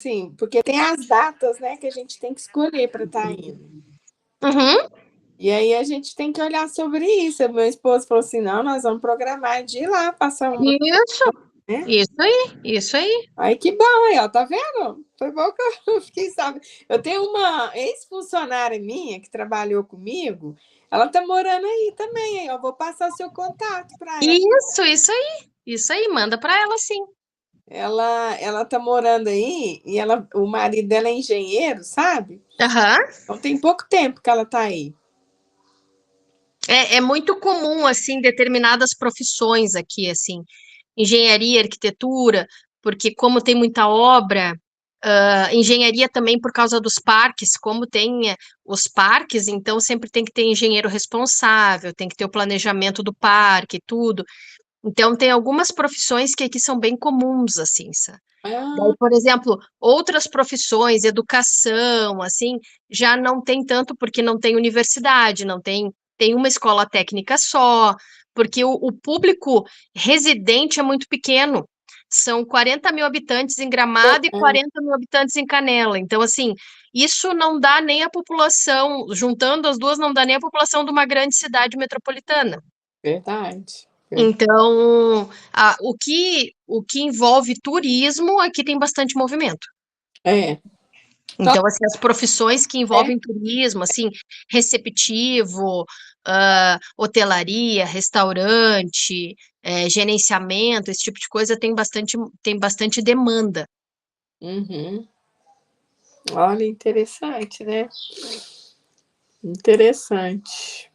sim, porque tem as datas, né, que a gente tem que escolher para estar indo. Uhum. E aí a gente tem que olhar sobre isso. Meu esposo falou assim: não, nós vamos programar de ir lá passar uma, Isso, né? isso aí, isso aí. Aí que bom, aí, ó, tá vendo? Foi bom que eu fiquei sabendo. Eu tenho uma ex-funcionária minha que trabalhou comigo, ela tá morando aí também, aí eu vou passar o seu contato para ela. Isso aí, manda para ela sim. Ela tá morando aí e o marido dela é engenheiro, sabe? Aham. Então tem pouco tempo que ela tá aí. É muito comum, assim, determinadas profissões aqui, assim, engenharia, arquitetura, porque como tem muita obra, engenharia também por causa dos parques, como tem os parques, então sempre tem que ter engenheiro responsável, tem que ter o planejamento do parque, e tudo. Então tem algumas profissões que aqui são bem comuns, assim, sabe? Daí, Ah, por exemplo, outras profissões, educação, assim, já não tem tanto porque não tem universidade, não tem, tem uma escola técnica só, porque o público residente é muito pequeno. São 40 mil habitantes em Gramado e é 40 mil habitantes em Canela. Então, assim, isso não dá nem a população, juntando as duas, não dá nem a população de uma grande cidade metropolitana. verdade. Então, o que envolve turismo, aqui tem bastante movimento. É. Então, Então, assim, as profissões que é, envolvem turismo, assim, receptivo, hotelaria, restaurante, gerenciamento, esse tipo de coisa tem bastante demanda. uhum. Olha, interessante, né? Interessante.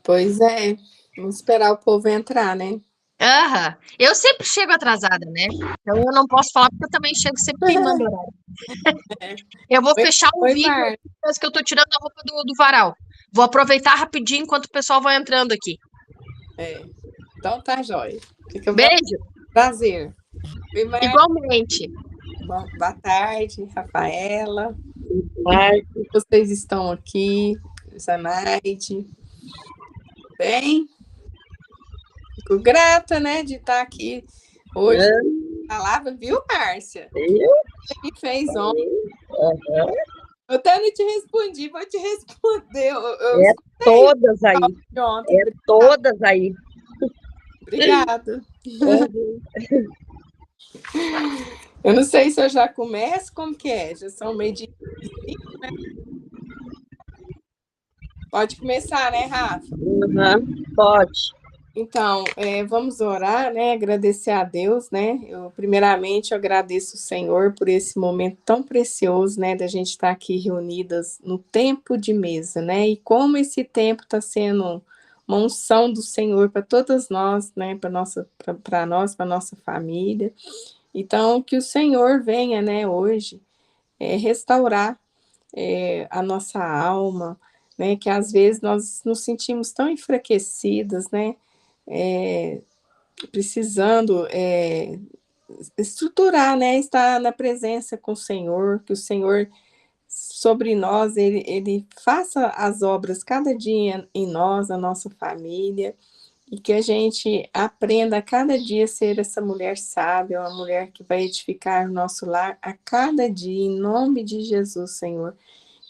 Pois é. Vamos esperar o povo entrar, né? Aham. Eu sempre chego atrasada, né? Então eu não posso falar porque eu também chego sempre queimando horário. Eu vou Oi, fechar o oi, vídeo Mar. aqui, parece que eu tô tirando a roupa do varal. Vou aproveitar rapidinho enquanto o pessoal vai entrando aqui. É. Então tá, jóia. Fica bem. Beijo, Prazer. Oi, Mar. igualmente. Boa tarde, Rafaela. Ai, Vocês estão aqui, Zanaide. Bem, fico grata, né, de estar aqui hoje. Palavra, viu, Márcia? Me fez ontem. Eu até não te respondi, vou te responder. Eu é escutei o todas aí, de ontem. é todas aí. Obrigada. Eu não sei se eu já começo, como que é? Já são meio de 5, né? Pode começar, né, Rafa? Uhum, pode. Então, vamos orar, né? Agradecer a Deus, né? Primeiramente, eu agradeço o Senhor por esse momento tão precioso, né? Da gente estar aqui reunidas no tempo de mesa, né? E como esse tempo está sendo uma unção do Senhor para todas nós, né? Para nós, para nossa família. Então, que o Senhor venha, né? Hoje, restaurar a nossa alma, né? Que às vezes nós nos sentimos tão enfraquecidas, né? É, precisando estruturar, né? Estar na presença com o Senhor, que o Senhor sobre nós, ele faça as obras cada dia em nós, na nossa família, e que a gente aprenda a cada dia a ser essa mulher sábia, uma mulher que vai edificar o nosso lar a cada dia, em nome de Jesus, Senhor.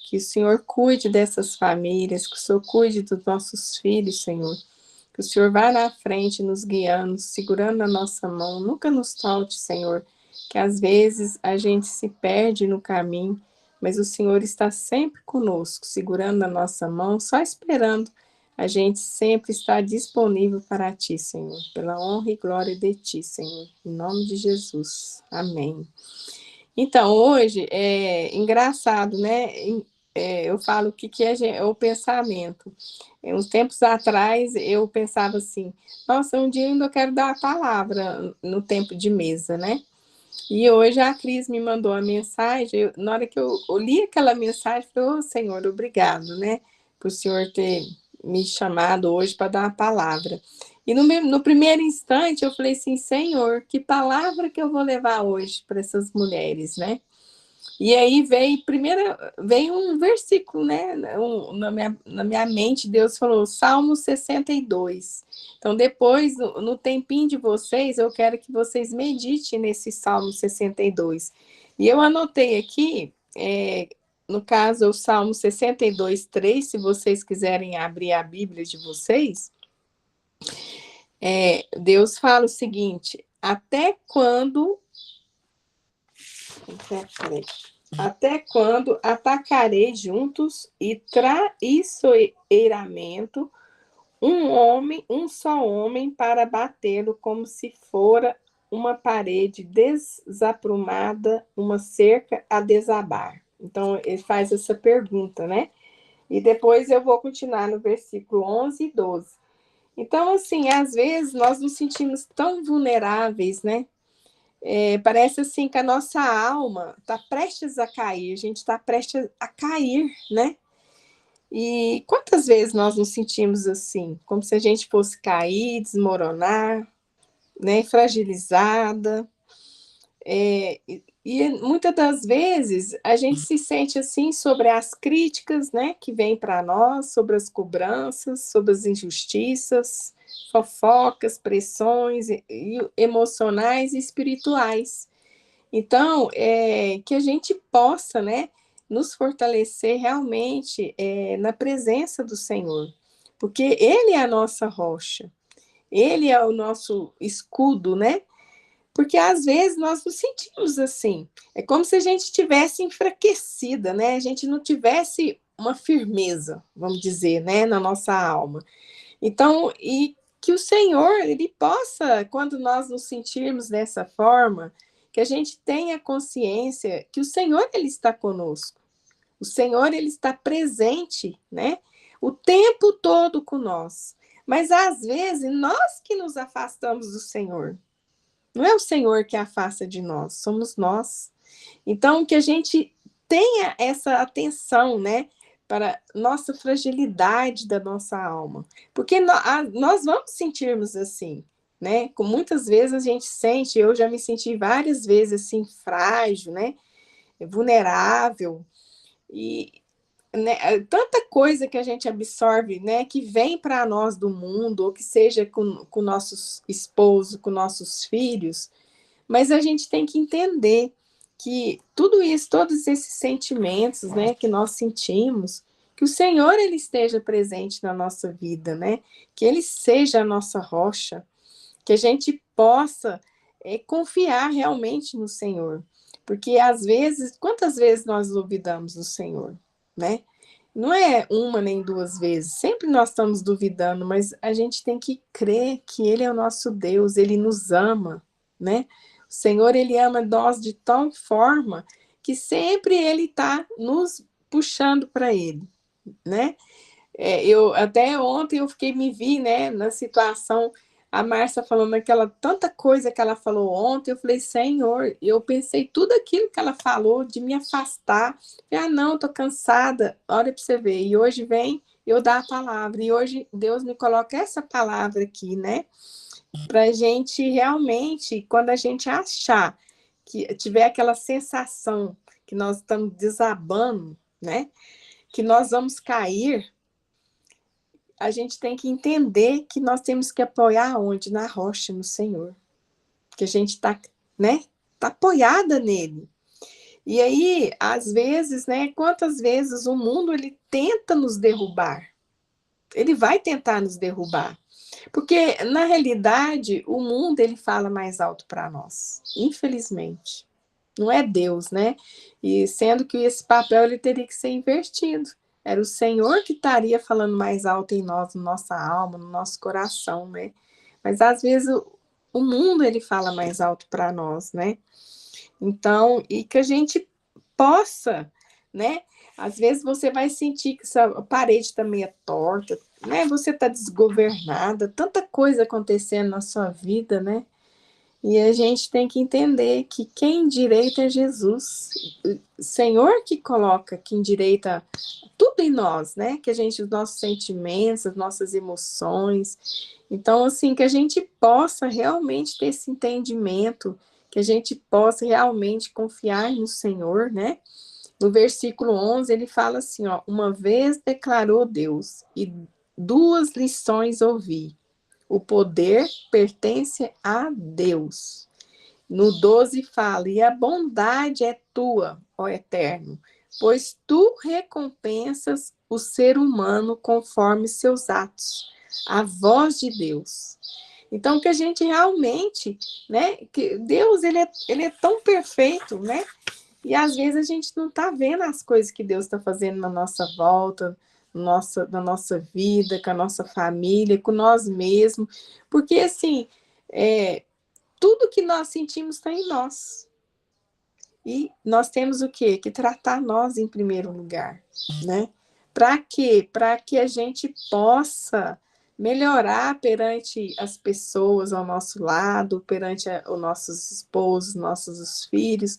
Que o Senhor cuide dessas famílias, que o Senhor cuide dos nossos filhos, Senhor. Que o Senhor vá na frente, nos guiando, segurando a nossa mão. Nunca nos falte, Senhor, que às vezes a gente se perde no caminho, mas o Senhor está sempre conosco, segurando a nossa mão, só esperando. A gente sempre está disponível para Ti, Senhor, pela honra e glória de Ti, Senhor. Em nome de Jesus. Amém. Então, hoje é engraçado, né? Eu falo o que é o pensamento. Uns tempos atrás eu pensava assim, nossa, um dia eu ainda quero dar a palavra no tempo de mesa, né? E hoje a Cris me mandou a mensagem, na hora que eu li aquela mensagem, eu falei, ô Senhor, obrigado, né? Por o Senhor ter me chamado hoje para dar a palavra. E no primeiro instante eu falei assim, Senhor, que palavra que eu vou levar hoje para essas mulheres, né? E aí veio um versículo, né? Na minha mente, Deus falou, Salmo 62. Então, depois, no tempinho de vocês, eu quero que vocês meditem nesse Salmo 62. E eu anotei aqui, no caso, o Salmo 62, 3, se vocês quiserem abrir a Bíblia de vocês, Deus fala o seguinte, até quando atacarei juntos e traiçoeiramente um só homem para batê-lo como se fora uma parede desaprumada, uma cerca a desabar? Então, ele faz essa pergunta, né? E depois eu vou continuar no versículo 11 e 12. Então, assim, às vezes nós nos sentimos tão vulneráveis, né? Parece assim que a nossa alma está prestes a cair, a gente está prestes a cair, né? E quantas vezes nós nos sentimos assim, como se a gente fosse cair, desmoronar, né? Fragilizada. E muitas das vezes a gente se sente assim sobre as críticas, né, que vêm para nós, sobre as cobranças, sobre as injustiças, fofocas, pressões emocionais e espirituais. Então, que a gente possa, né, nos fortalecer realmente na presença do Senhor, porque Ele é a nossa rocha, Ele é o nosso escudo, né? Porque às vezes nós nos sentimos assim. É como se a gente estivesse enfraquecida, né? A gente não tivesse uma firmeza, vamos dizer, né, na nossa alma. Então, e que o Senhor, ele possa, quando nós nos sentirmos dessa forma, que a gente tenha consciência que o Senhor, ele está conosco. O Senhor, ele está presente, né? O tempo todo com nós. Mas às vezes nós que nos afastamos do Senhor. Não é o Senhor que afasta de nós, somos nós. Então, que a gente tenha essa atenção, né, para nossa fragilidade da nossa alma. Porque nós vamos sentirmos assim, né? Com muitas vezes a gente sente, eu já me senti várias vezes assim, frágil, né? Vulnerável. E né, tanta coisa que a gente absorve, né, que vem para nós do mundo, ou que seja com nossos esposos, com nossos filhos, mas a gente tem que entender que tudo isso, todos esses sentimentos, né, que nós sentimos, que o Senhor ele esteja presente na nossa vida, né? Que ele seja a nossa rocha, que a gente possa confiar realmente no Senhor. Porque às vezes, quantas vezes nós duvidamos do Senhor, né? Não é uma nem duas vezes, sempre nós estamos duvidando, mas a gente tem que crer que Ele é o nosso Deus, Ele nos ama, né? O Senhor, Ele ama nós de tal forma que sempre Ele está nos puxando para Ele, né? Eu até ontem eu me vi, né, na situação, a Márcia falando aquela tanta coisa que ela falou ontem, eu falei, Senhor, eu pensei tudo aquilo que ela falou de me afastar. Não, estou cansada, olha para você ver. E hoje vem eu dar a palavra, e hoje Deus me coloca essa palavra aqui, né? Para a gente realmente, quando a gente achar que tiver aquela sensação que nós estamos desabando, né? Que nós vamos cair, a gente tem que entender que nós temos que apoiar onde? Na rocha, no Senhor. Que a gente está, né? Tá apoiada nele. E aí, às vezes, né? Quantas vezes o mundo ele tenta nos derrubar? Ele vai tentar nos derrubar. Porque, na realidade, o mundo ele fala mais alto para nós. Infelizmente. Não é Deus, né? E sendo que esse papel ele teria que ser invertido. Era o Senhor que estaria falando mais alto em nós, na nossa alma, no nosso coração, né? Mas às vezes o mundo ele fala mais alto para nós, né? Então, e que a gente possa, né? Às vezes você vai sentir que essa parede está meio torta, né? Você está desgovernada, tanta coisa acontecendo na sua vida, né? E a gente tem que entender que quem endireita é Jesus. O Senhor que coloca, que endireita tudo em nós, né? Que a gente, os nossos sentimentos, as nossas emoções. Então, assim, que a gente possa realmente ter esse entendimento que a gente possa realmente confiar no Senhor, né? No versículo 11, ele fala assim, ó, uma vez declarou Deus, e duas lições ouvi. O poder pertence a Deus. No 12 fala, e a bondade é tua, ó Eterno, pois tu recompensas o ser humano conforme seus atos. A voz de Deus. Então, que a gente realmente, né, que Deus, ele é tão perfeito, né, e às vezes a gente não está vendo as coisas que Deus está fazendo na nossa volta, na nossa vida, com a nossa família, com nós mesmos, porque assim, tudo que nós sentimos está em nós. E nós temos o quê? Que tratar nós em primeiro lugar, né? Para quê? Para que a gente possa melhorar perante as pessoas ao nosso lado, perante os nossos esposos, nossos filhos.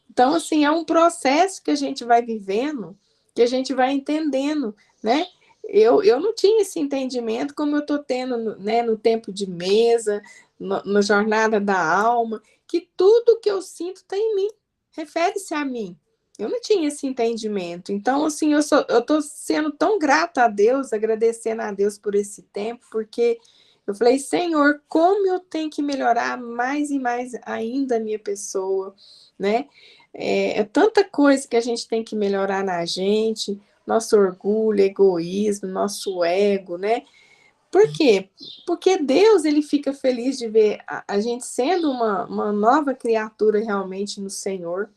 Então, assim, é um processo que a gente vai vivendo, que a gente vai entendendo, né? Eu não tinha esse entendimento como eu estou tendo, né, no tempo de mesa, na jornada da alma, que tudo que eu sinto está em mim, refere-se a mim. Eu não tinha esse entendimento. Então, assim, eu estou sendo tão grata a Deus, agradecendo a Deus por esse tempo, porque eu falei, Senhor, como eu tenho que melhorar mais e mais ainda a minha pessoa, né? É tanta coisa que a gente tem que melhorar na gente, nosso orgulho, egoísmo, nosso ego, né? Por quê? Porque Deus, ele fica feliz de ver a gente sendo uma nova criatura realmente no Senhor,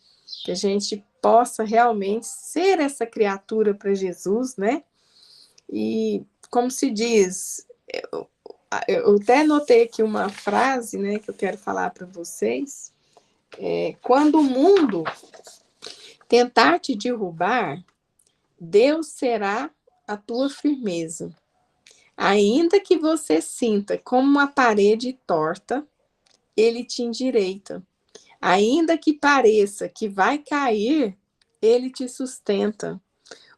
que a gente possa realmente ser essa criatura para Jesus, né? E, como se diz, eu até notei aqui uma frase, né, que eu quero falar para vocês. Quando o mundo tentar te derrubar, Deus será a tua firmeza. Ainda que você sinta como uma parede torta, ele te endireita. Ainda que pareça que vai cair, ele te sustenta.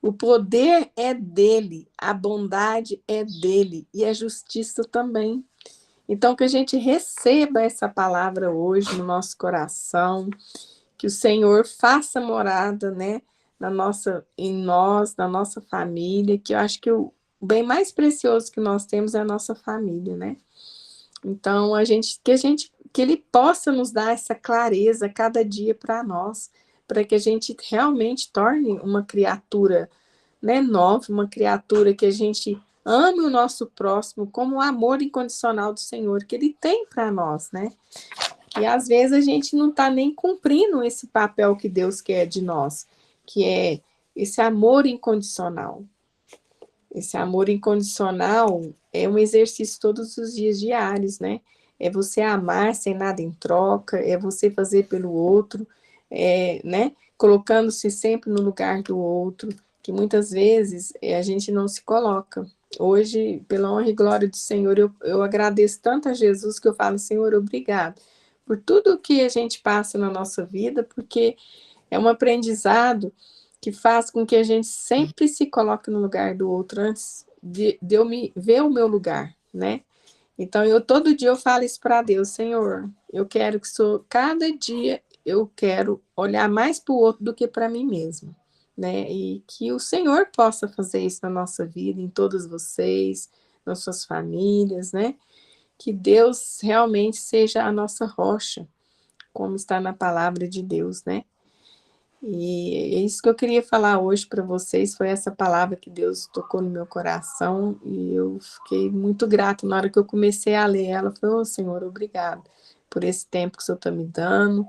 O poder é dele, a bondade é dele e a justiça também. Então, que a gente receba essa palavra hoje no nosso coração, que o Senhor faça morada, né, em nós, na nossa família, que eu acho que o bem mais precioso que nós temos é a nossa família, né? Então, que ele possa nos dar essa clareza cada dia para nós, para que a gente realmente torne uma criatura, né, nova, uma criatura que a gente ame o nosso próximo como o amor incondicional do Senhor que ele tem para nós, né? E às vezes a gente não está nem cumprindo esse papel que Deus quer de nós, que é esse amor incondicional. Esse amor incondicional é um exercício todos os dias diários, né? É você amar sem nada em troca, é você fazer pelo outro, né? Colocando-se sempre no lugar do outro, que muitas vezes a gente não se coloca. Hoje, pela honra e glória do Senhor, eu agradeço tanto a Jesus que eu falo, Senhor, obrigado por tudo que a gente passa na nossa vida, porque é um aprendizado que faz com que a gente sempre se coloque no lugar do outro antes de eu me ver o meu lugar, né? Então, todo dia eu falo isso para Deus, Senhor, eu quero que cada dia eu quero olhar mais para o outro do que para mim mesmo, né? E que o Senhor possa fazer isso na nossa vida, em todas vocês, nas suas famílias, né? Que Deus realmente seja a nossa rocha, como está na palavra de Deus, né? E é isso que eu queria falar hoje para vocês, foi essa palavra que Deus tocou no meu coração, e eu fiquei muito grata na hora que eu comecei a ler ela, falei, ô Senhor, obrigado por esse tempo que o Senhor está me dando,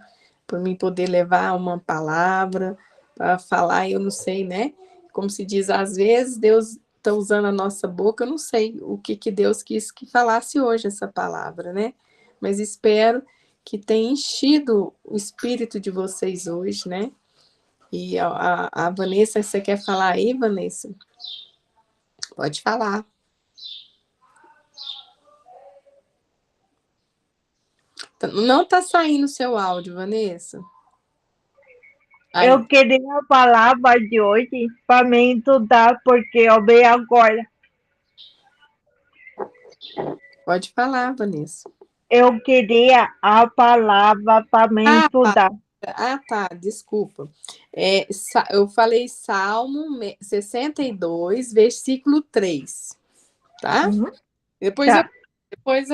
por mim poder levar uma palavra, para falar, eu não sei, né? Como se diz, às vezes Deus está usando a nossa boca, eu não sei o que Deus quis que falasse hoje essa palavra, né? Mas espero que tenha enchido o espírito de vocês hoje, né? E a Vanessa, você quer falar aí, Vanessa? Pode falar. Não está saindo o seu áudio, Vanessa. Aí. Eu queria falar mais de hoje para me estudar, porque eu veio agora. Pode falar, Vanessa. Eu queria a palavra para me Ah, estudar. tá, desculpa. Eu falei Salmo 62, versículo 3, tá? Uhum. Depois eu, Tá, depois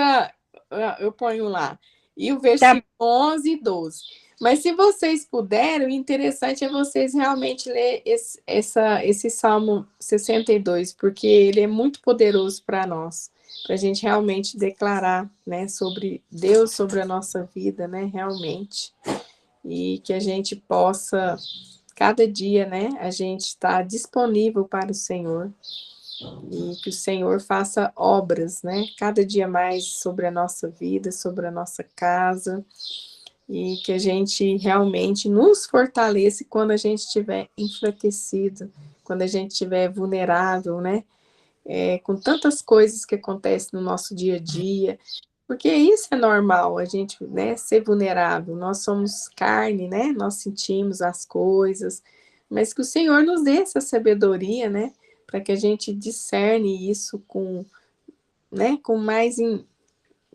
eu ponho lá. E o tá. versículo 11 e 12. Mas se vocês puderem, o interessante é vocês realmente ler esse Salmo 62, porque ele é muito poderoso para nós, para a gente realmente declarar, né, sobre Deus, sobre a nossa vida, né, realmente. E que a gente possa, cada dia, né, a gente estar disponível para o Senhor, e que o Senhor faça obras, né, cada dia mais sobre a nossa vida, sobre a nossa casa, e que a gente realmente nos fortaleça quando a gente estiver enfraquecido, quando a gente estiver vulnerável, né, com tantas coisas que acontecem no nosso dia a dia, porque isso é normal, a gente, né, ser vulnerável. Nós somos carne, né? Nós sentimos as coisas, mas que o Senhor nos dê essa sabedoria, né, para que a gente discerne isso com, né, com mais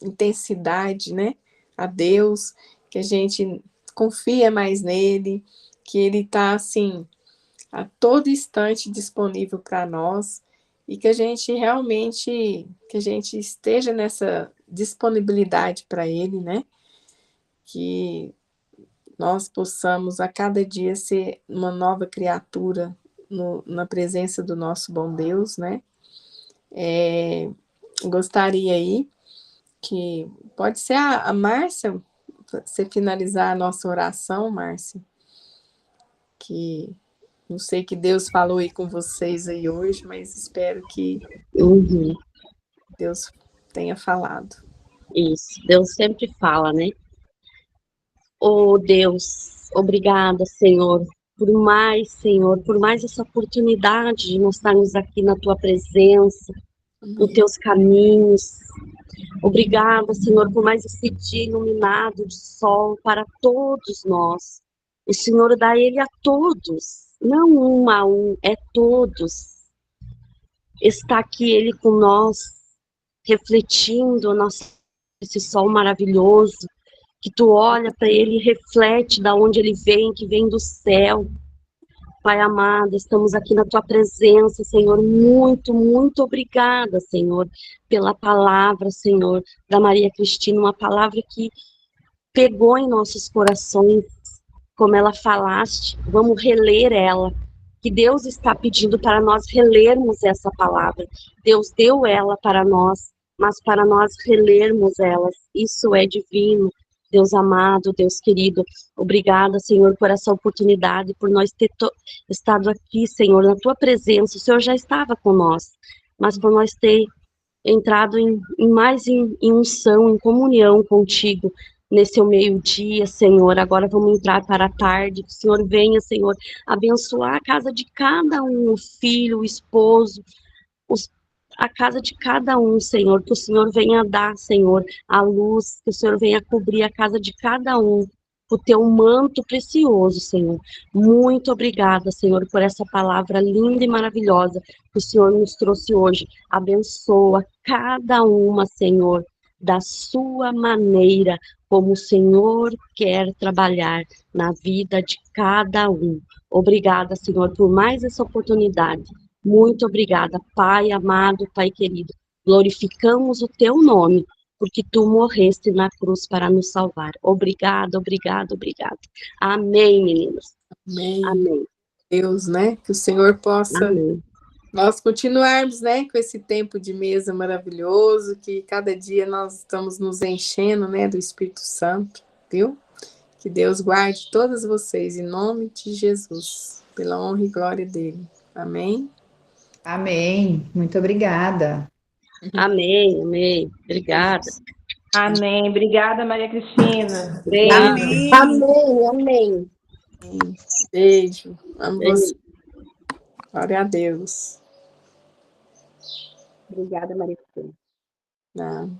intensidade, né, a Deus, que a gente confia mais nele, que ele está assim a todo instante disponível para nós, e que a gente realmente, que a gente esteja nessa disponibilidade para ele, né? Que nós possamos a cada dia ser uma nova criatura na presença do nosso bom Deus, né? Gostaria aí que pode ser a Márcia, você finalizar a nossa oração, Márcia, que não sei que Deus falou aí com vocês aí hoje, mas espero que Uhum, Deus tenha falado. isso. Deus sempre fala, né? Oh, Deus, obrigada, Senhor, por mais essa oportunidade de nós estarmos aqui na tua presença, nos Amém. teus caminhos. Obrigada, Senhor, por mais esse dia iluminado de sol para todos nós. O Senhor dá ele a todos, não um a um, é todos. Está aqui ele com nós, refletindo esse sol maravilhoso, que tu olha para ele e reflete da onde ele vem, que vem do céu. Pai amado, estamos aqui na tua presença, Senhor. Muito, muito obrigada, Senhor, pela palavra, Senhor, da Maria Cristina, uma palavra que pegou em nossos corações, como ela falaste. Vamos reler ela. Que Deus está pedindo para nós relermos essa palavra. Deus deu ela para nós, mas para nós relermos elas. Isso é divino. Deus amado, Deus querido, obrigada, Senhor, por essa oportunidade, por nós ter estado aqui, Senhor, na tua presença. O Senhor já estava com nós, mas por nós ter entrado em unção, em comunhão contigo, nesse meio-dia, Senhor. Agora vamos entrar para a tarde. Que o Senhor venha, Senhor, abençoar a casa de cada um, o filho, o esposo, os, a casa de cada um, Senhor. Que o Senhor venha dar, Senhor, a luz, que o Senhor venha cobrir a casa de cada um. O teu manto precioso, Senhor. Muito obrigada, Senhor, por essa palavra linda e maravilhosa que o Senhor nos trouxe hoje. Abençoa cada uma, Senhor, da sua maneira, como o Senhor quer trabalhar na vida de cada um. Obrigada, Senhor, por mais essa oportunidade. Muito obrigada, Pai amado, Pai querido. Glorificamos o teu nome, porque tu morreste na cruz para nos salvar. Obrigada, obrigada, obrigada. Amém, meninos. Amém. Amém. Deus, né? Que o Senhor possa Amém. nós continuarmos, né, com esse tempo de mesa maravilhoso, que cada dia nós estamos nos enchendo, né, do Espírito Santo, viu? Que Deus guarde todas vocês em nome de Jesus, pela honra e glória dele. Amém. Amém. Muito obrigada. Amém, amém. Obrigada. Amém. Obrigada, Maria Cristina. Obrigada. Beijo. Amém, amém. Beijo. Amo você. Amém. Glória a Deus. Obrigada, Maria Cristina. Nada.